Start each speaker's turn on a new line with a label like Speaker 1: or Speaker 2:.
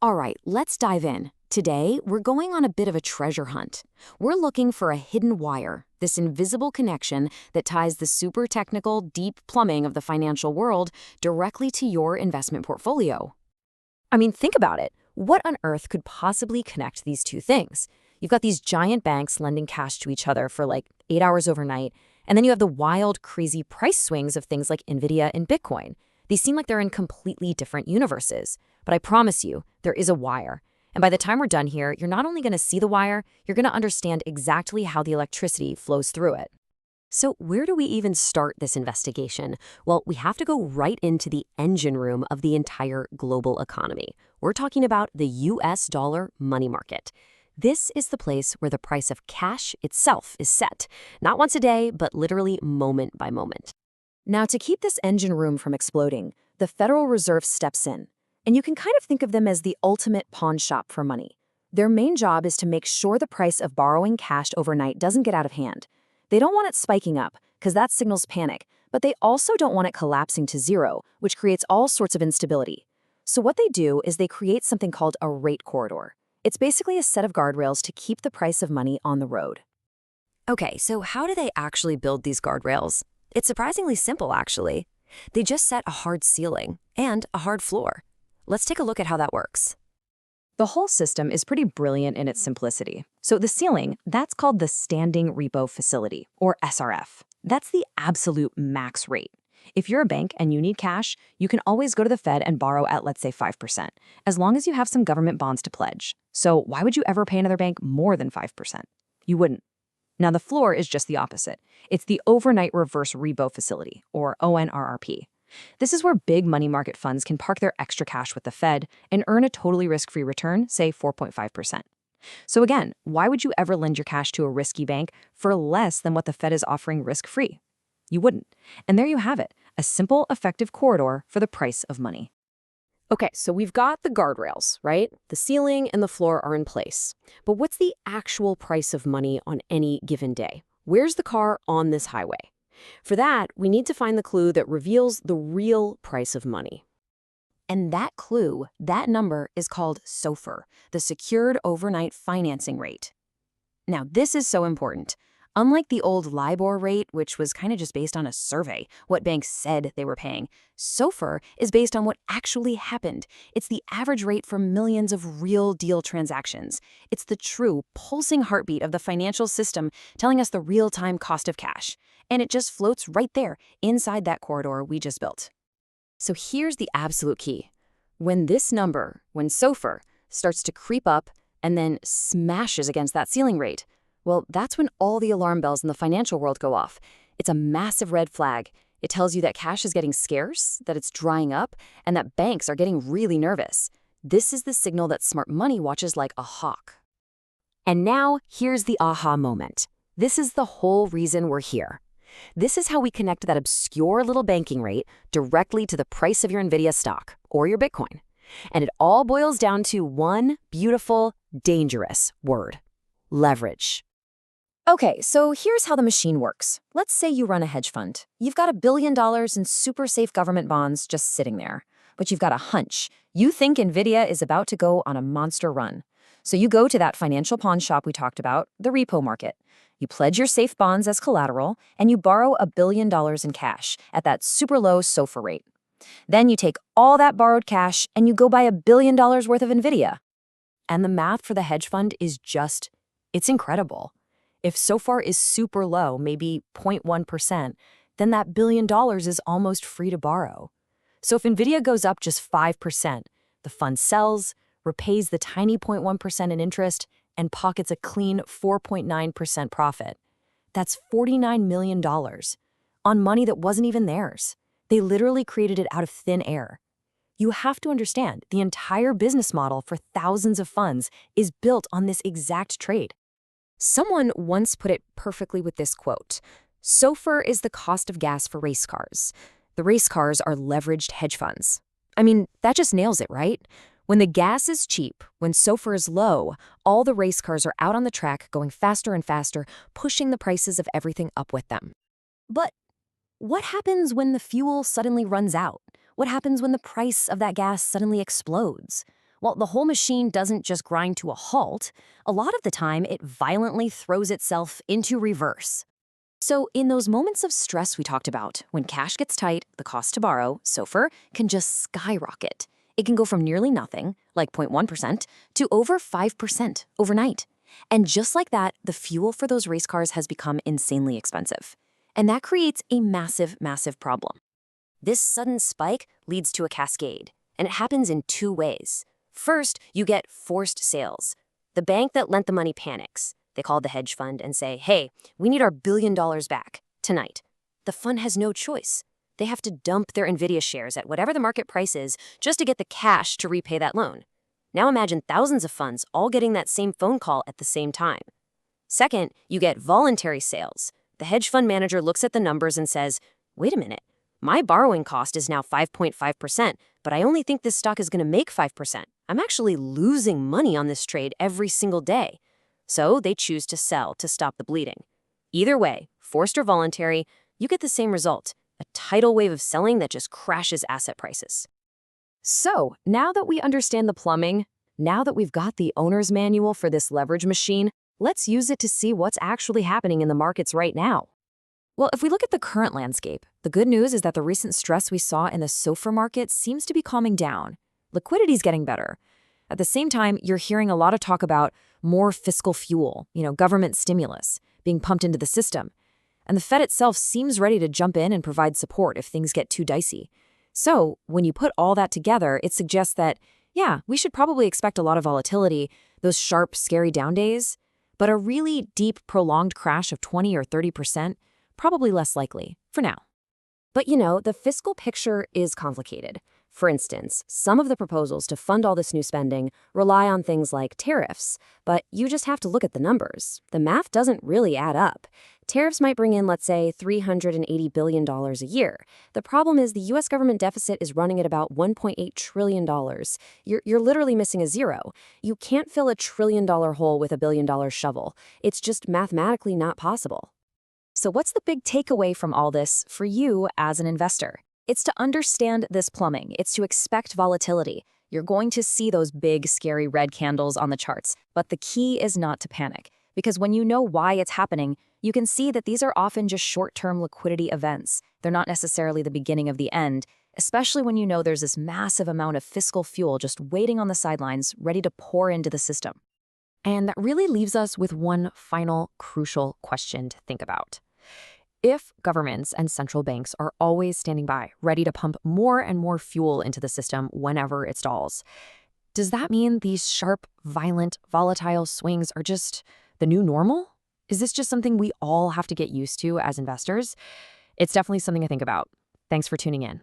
Speaker 1: All right, let's dive in. Today, we're going on a bit of a treasure hunt. We're looking for a hidden wire, this invisible connection that ties the super technical, deep plumbing of the financial world directly to your investment portfolio.
Speaker 2: I mean, think about it. What on earth could possibly connect these two things? You've got these giant banks lending cash to each other for like 8 hours overnight, and then you have the wild, crazy price swings of things like Nvidia and Bitcoin. These seem like they're in completely different universes, but I promise you, there is a wire. And by the time we're done here, you're not only going to see the wire, you're going to understand exactly how the electricity flows through it.
Speaker 1: So, where do we even start this investigation? Well, we have to go right into the engine room of the entire global economy. We're talking about the US dollar money market. This is the place where the price of cash itself is set, not once a day, but literally moment by moment.
Speaker 2: Now, to keep this engine room from exploding, the Federal Reserve steps in. And you can kind of think of them as the ultimate pawn shop for money. Their main job is to make sure the price of borrowing cash overnight doesn't get out of hand. They don't want it spiking up, because that signals panic, but they also don't want it collapsing to zero, which creates all sorts of instability. So what they do is they create something called a rate corridor. It's basically a set of guardrails to keep the price of money on the road.
Speaker 1: Okay, so how do they actually build these guardrails? It's surprisingly simple, actually. They just set a hard ceiling and a hard floor. Let's take a look at how that works.
Speaker 2: The whole system is pretty brilliant in its simplicity. So the ceiling, that's called the Standing Repo Facility, or SRF. That's the absolute max rate. If you're a bank and you need cash, you can always go to the Fed and borrow at, let's say, 5%, as long as you have some government bonds to pledge. So why would you ever pay another bank more than 5%? You wouldn't. Now the floor is just the opposite. It's the Overnight Reverse Repo Facility, or ONRRP. This is where big money market funds can park their extra cash with the Fed and earn a totally risk-free return, say 4.5%. So again, why would you ever lend your cash to a risky bank for less than what the Fed is offering risk-free? You wouldn't. And there you have it, a simple, effective corridor for the price of money.
Speaker 1: Okay, so we've got the guardrails, right? The ceiling and the floor are in place. But what's the actual price of money on any given day? Where's the car on this highway? For that, we need to find the clue that reveals the real price of money. And that clue, that number, is called SOFR, the Secured Overnight Financing Rate. Now, this is so important. Unlike the old LIBOR rate, which was kind of just based on a survey, what banks said they were paying, SOFR is based on what actually happened. It's the average rate for millions of real deal transactions. It's the true, pulsing heartbeat of the financial system telling us the real-time cost of cash. And it just floats right there, inside that corridor we just built. So here's the absolute key. When this number, when SOFR, starts to creep up and then smashes against that ceiling rate, well, that's when all the alarm bells in the financial world go off. It's a massive red flag. It tells you that cash is getting scarce, that it's drying up, and that banks are getting really nervous. This is the signal that smart money watches like a hawk. And now, here's the aha moment. This is the whole reason we're here. This is how we connect that obscure little banking rate directly to the price of your Nvidia stock or your Bitcoin. And it all boils down to one beautiful, dangerous word: leverage.
Speaker 2: Okay, so here's how the machine works. Let's say you run a hedge fund. You've got $1 billion in super safe government bonds just sitting there. But you've got a hunch. You think Nvidia is about to go on a monster run. So you go to that financial pawn shop we talked about, the repo market. You pledge your safe bonds as collateral, and you borrow $1 billion in cash at that super low SOFR rate. Then you take all that borrowed cash and you go buy $1 billion worth of Nvidia.
Speaker 1: And the math for the hedge fund is it's incredible. If SOFR is super low, maybe 0.1%, then that $1 billion is almost free to borrow. So if Nvidia goes up just 5%, the fund sells, repays the tiny 0.1% in interest, and pockets a clean 4.9% profit. That's $49 million on money that wasn't even theirs. They literally created it out of thin air. You have to understand, the entire business model for thousands of funds is built on this exact trade. Someone once put it perfectly with this quote: SOFR is the cost of gas for race cars. The race cars are leveraged hedge funds. I mean, that just nails it, right? When the gas is cheap, when SOFR is low, all the race cars are out on the track going faster and faster, pushing the prices of everything up with them. But what happens when the fuel suddenly runs out? What happens when the price of that gas suddenly explodes?
Speaker 3: Well, the whole machine doesn't just grind to a halt. A lot of the time, it violently throws itself into reverse. So, in those moments of stress we talked about, when cash gets tight, the cost to borrow, SOFR, can just skyrocket. It can go from nearly nothing, like 0.1%, to over 5% overnight. And just like that, the fuel for those race cars has become insanely expensive. And that creates a massive, massive problem. This sudden spike leads to a cascade, and it happens in two ways. First, you get forced sales. The bank that lent the money panics. They call the hedge fund and say, hey, we need our $1 billion back tonight. The fund has no choice. They have to dump their Nvidia shares at whatever the market price is just to get the cash to repay that loan. Now imagine thousands of funds all getting that same phone call at the same time. Second, you get voluntary sales. The hedge fund manager looks at the numbers and says, wait a minute, my borrowing cost is now 5.5%, but I only think this stock is going to make 5%. I'm actually losing money on this trade every single day. So they choose to sell to stop the bleeding. Either way, forced or voluntary, you get the same result, a tidal wave of selling that just crashes asset prices.
Speaker 1: So, now that we understand the plumbing, now that we've got the owner's manual for this leverage machine, let's use it to see what's actually happening in the markets right now.
Speaker 2: Well, if we look at the current landscape, the good news is that the recent stress we saw in the SOFR market seems to be calming down. Liquidity's getting better. At the same time, you're hearing a lot of talk about more fiscal fuel, government stimulus being pumped into the system. And the Fed itself seems ready to jump in and provide support if things get too dicey. So when you put all that together, it suggests that, yeah, we should probably expect a lot of volatility, those sharp, scary down days, but a really deep, prolonged crash of 20 or 30%, probably less likely for now.
Speaker 1: But the fiscal picture is complicated. For instance, some of the proposals to fund all this new spending rely on things like tariffs, but you just have to look at the numbers. The math doesn't really add up. Tariffs might bring in, let's say, $380 billion a year. The problem is the U.S. government deficit is running at about $1.8 trillion. You're literally missing a zero. You can't fill a $1 trillion hole with a $1 billion shovel. It's just mathematically not possible.
Speaker 2: So what's the big takeaway from all this for you as an investor? It's to understand this plumbing. It's to expect volatility. You're going to see those big, scary red candles on the charts. But the key is not to panic, because when you know why it's happening, you can see that these are often just short-term liquidity events. They're not necessarily the beginning of the end, especially when you know there's this massive amount of fiscal fuel just waiting on the sidelines, ready to pour into the system.
Speaker 1: And that really leaves us with one final crucial question to think about. If governments and central banks are always standing by, ready to pump more and more fuel into the system whenever it stalls, does that mean these sharp, violent, volatile swings are just the new normal? Is this just something we all have to get used to as investors? It's definitely something to think about. Thanks for tuning in.